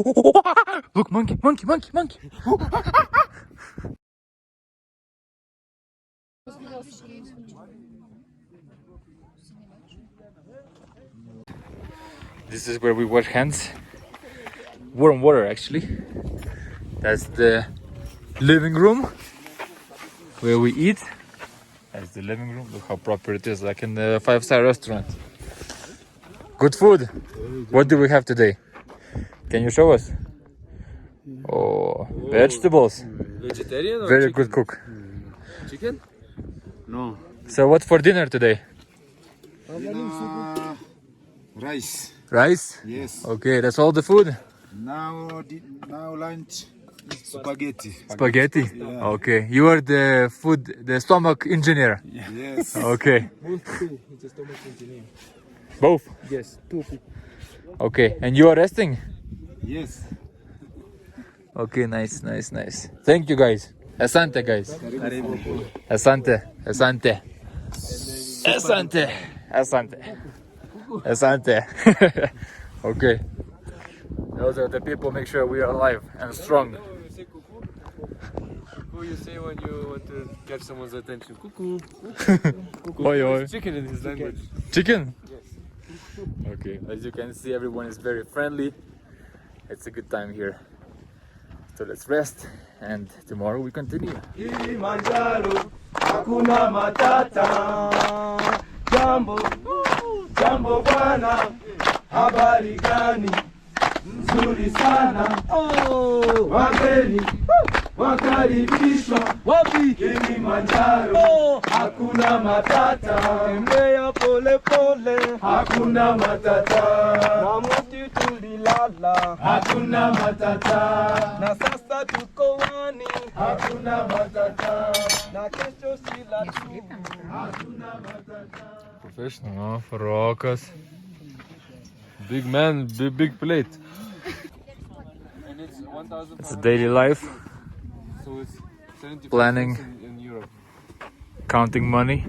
Look, monkey, monkey, monkey, monkey. This is where we wash hands. Warm water, actually. That's the living room where we eat. That's the living room. Look how proper it is, like in the 5-star restaurant. Good food. What do we have today? Can you show us? Oh, vegetables. Vegetarian or Very chicken? good cook. Chicken? No. So what for dinner today? Rice. Rice? Yes. Okay, that's all the food? Now lunch. Spaghetti. Spaghetti? Yeah. Okay, you are the stomach engineer. Yes. Okay, Both two. It's a stomach engineer. both? Yes, two people. Okay, and you are resting? Yes. Okay, nice, nice, nice. Thank you guys. Asante guys. Asante, asante. Asante, asante. Asante. Okay. Those are the people make sure we are alive and strong. Who you say when you want to catch someone's attention? Cuckoo. Oi, oi. Chicken in his language. Chicken? Yes. Okay, as you can see, everyone is very friendly. It's a good time here. So let's rest, and tomorrow we continue. Kilimajaro, hakuna matata. Jambo bwana, habari gani? Nzuri sana. Wageni wakaribishwa wapi? Kilimanjaro, hakuna matata. Tembea pole pole, hakuna matata. Na mti tulilala, hakuna matata. Na sasa tuko wani, hakuna matata. Na kesho sila tu, hakuna matata. Professional, for Rokas. Big man, big plate. And it's 1,000. It's a daily life, So it's 75 Planning. cents in Europe. counting money.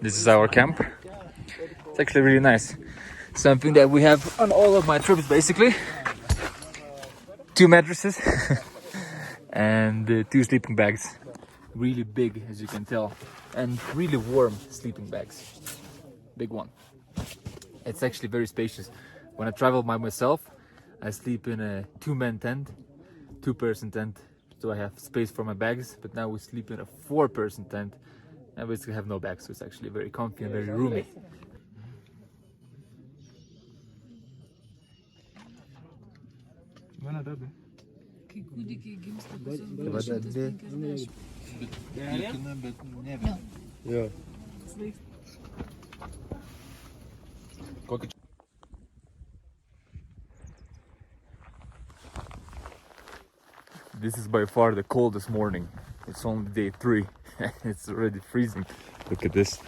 This is our camp. It's actually really nice. Something that we have on all of my trips, basically. 2 mattresses and 2 sleeping bags. Really big, as you can tell, and really warm sleeping bags. Big one. It's actually very spacious. When I travel by myself, I sleep in a 2-man tent, 2-person tent, so I have space for my bags. But now we sleep in a 4-person tent, and we basically have no bags, so it's actually very comfy and very roomy. Yeah. This is by far the coldest morning. It's only day 3. It's already freezing. Look at this.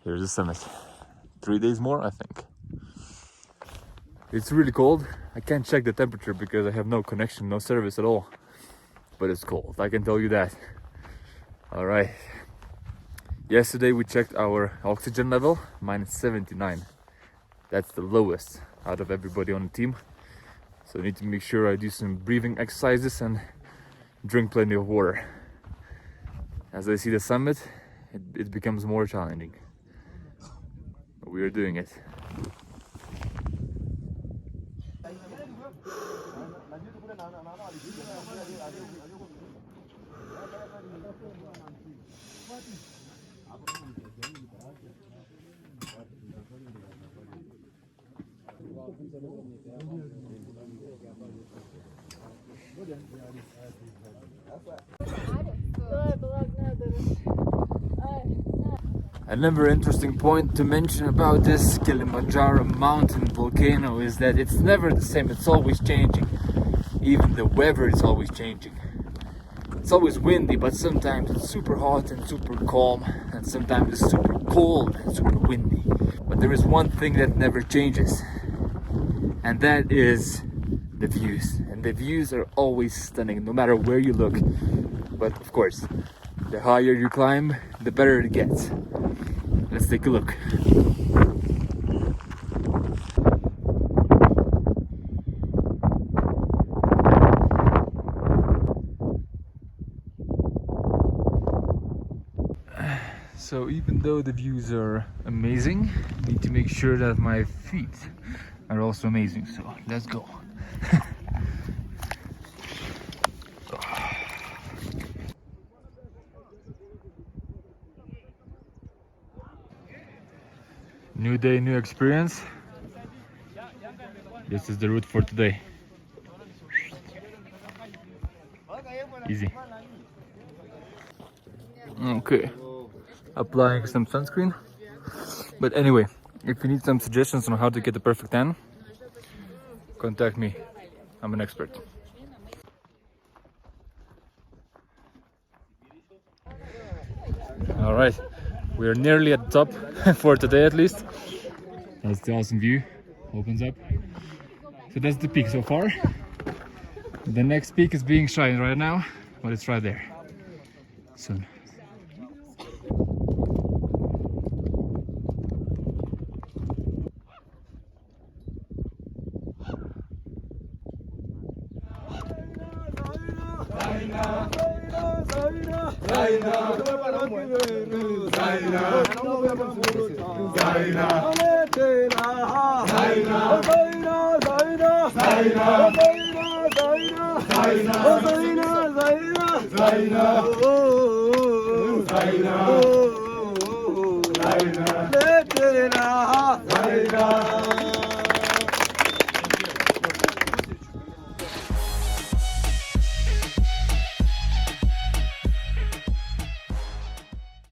Here's the summit. 3 days more, I think. It's really cold. I can't check the temperature because I have no connection, no service at all. But it's cold, I can tell you that. All right. Yesterday we checked our oxygen level, -79. That's the lowest out of everybody on the team. So I need to make sure I do some breathing exercises and drink plenty of water. As I see the summit, it becomes more challenging. But we are doing it. Another interesting point to mention about this Kilimanjaro mountain volcano is that it's never the same, it's always changing. Even the weather is always changing. It's always windy, but sometimes it's super hot and super calm, and sometimes it's super cold and super windy. But there is one thing that never changes, and that is the views. And the views are always stunning, no matter where you look. But of course, the higher you climb, the better it gets. Let's take a look. So even though the views are amazing, I need to make sure that my feet are also amazing. So let's go. New day, new experience. This is the route for today. Easy. Okay. Applying some sunscreen. But anyway, if you need some suggestions on how to get the perfect tan, contact me. I'm an expert. All right, we're nearly at the top for today at least. That's the awesome view. Opens up. So that's the peak so far. The next peak is being shined right now, but it's right there. Soon. Zaina,